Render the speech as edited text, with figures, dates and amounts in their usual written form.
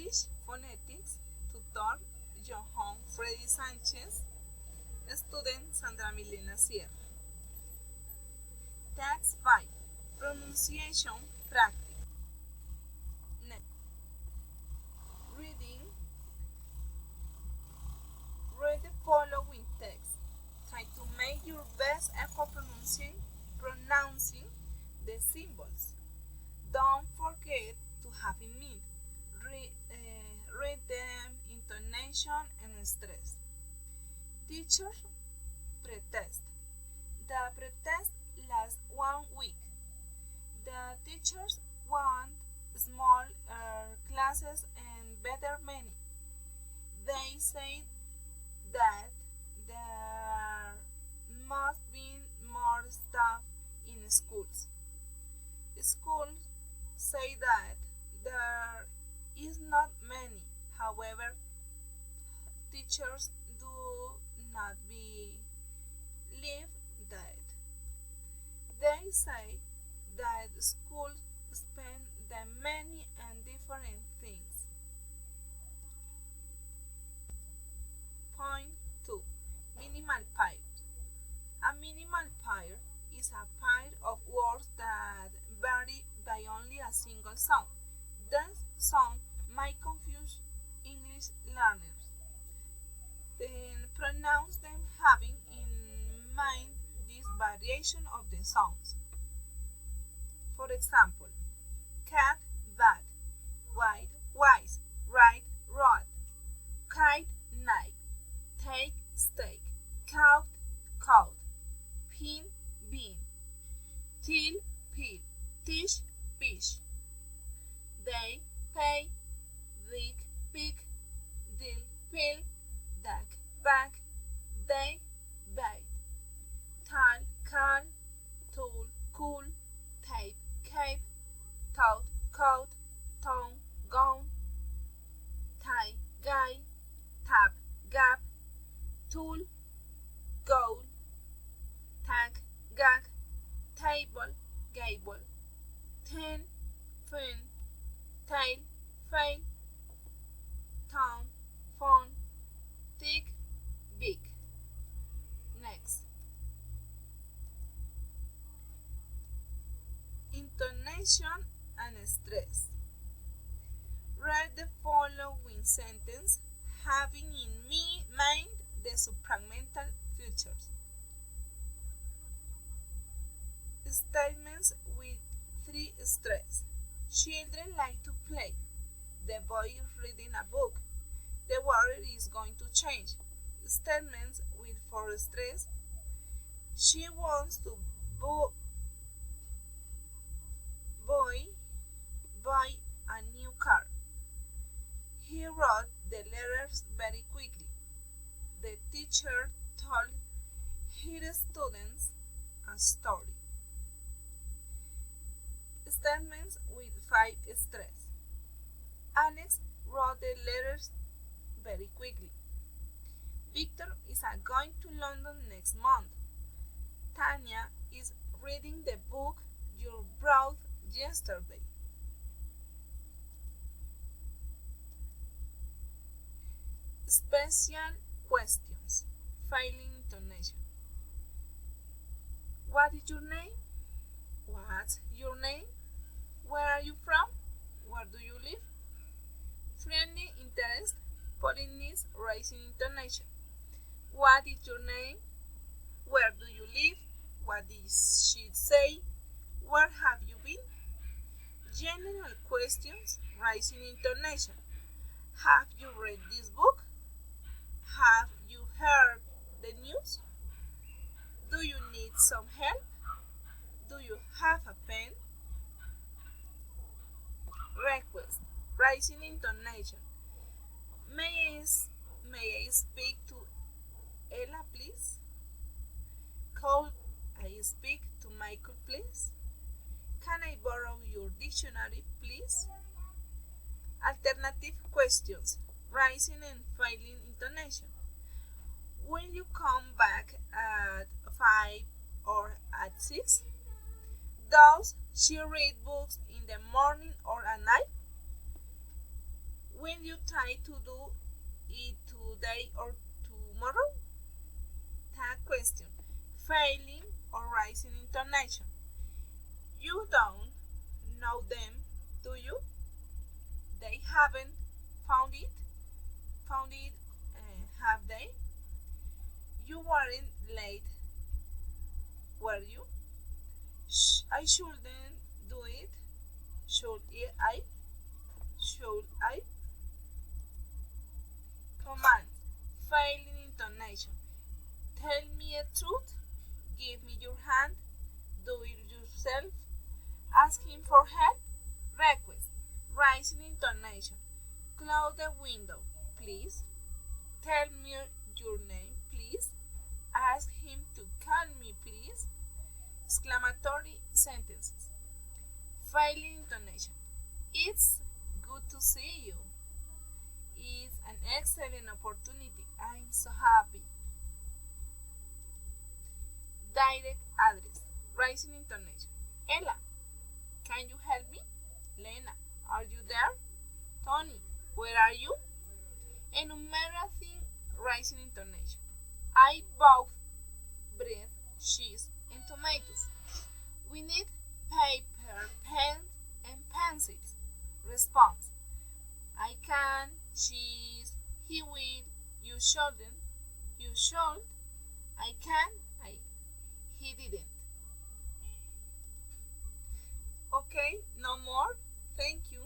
English Phonetics, tutor Johan Freddy Sanchez, student Sandra Milena Sierra. Task 5. Pronunciation Practice. Next. Reading. Read the following text. Try to make your best effort pronouncing the symbols. Don't forget to have in mind. Read them, intonation and stress. Teacher pretest. The pretest lasts 1 week. The teachers want small classes and better many. They say that there must be more staff in schools. Schools say that there is not many. However, teachers do not believe that. They say that schools spend the many and different things. Point 2. Minimal pair. A minimal pair is a pair of words that vary by only a single sound. This sound might confuse English learners. Then pronounce them having in mind this variation of the sounds. For example, cat, bat, white, wise, right, rod, kite, night, take, steak, cow, coat, pin, bean, till, peel, tish, fish, they, pay, dig, pig, dill, pill, duck, back, they, bait, tal, cal, tool, cool, tape, cape, tout, coat, tongue, gone, tie, guy, tap, gap, tool, goal, tag, gag, table, gable, ten, fin, tail, fail, town, phone, thick, big. Next. Intonation and stress. Read the following sentence having in mind the supramental features. Statements with 3 stress. Children like to play. The boy is reading a book. The weather is going to change. Statements with 4 stress. She wants to buy a new car. He wrote the letters very quickly. The teacher told her students a story. Statements with 5 stress. Alex wrote the letters very quickly. Victor is going to London next month. Tanya is reading the book you brought yesterday. Special questions. Failing intonation. What is your name? What's your name? Where are you from? Where do you live? Friendly interest. Politeness. Raising intonation. What is your name? Where do you live? What did she say? Where have you been? General questions. Raising intonation. Have you read this book? Have you heard the news? Do you need some help? Do you have a pen? Request. Raising intonation. May I speak to Ella, please? Could I speak to Michael, please? Can I borrow your dictionary, please? Alternative questions. Rising and failing intonation. Will you come back at 5 or at 6? Does she read books in the morning or at night? Will decide to do it today or tomorrow? Tag question. Failing or rising intonation. You don't know them, do you? They haven't found it? Found it, have they? You weren't late, were you? I shouldn't do it. Should I? Should I? Command. Failing intonation. Tell me a truth. Give me your hand. Do it yourself. Asking for help. Request. Rising intonation. Close the window, please. Tell me your name, please. Ask him to call me, please. Exclamatory sentences. Failing intonation. It's good to see you. It's an excellent opportunity. I'm so happy. Direct address. Rising intonation. Ella, can you help me? Lena, are you there? Tony, where are you? Enumerating rising intonation. I bought bread, cheese, and tomatoes. We need paper, pens, and pencils. Response. I can, cheese, he will, you shouldn't, you should, I can, he didn't. Okay, no more. Thank you.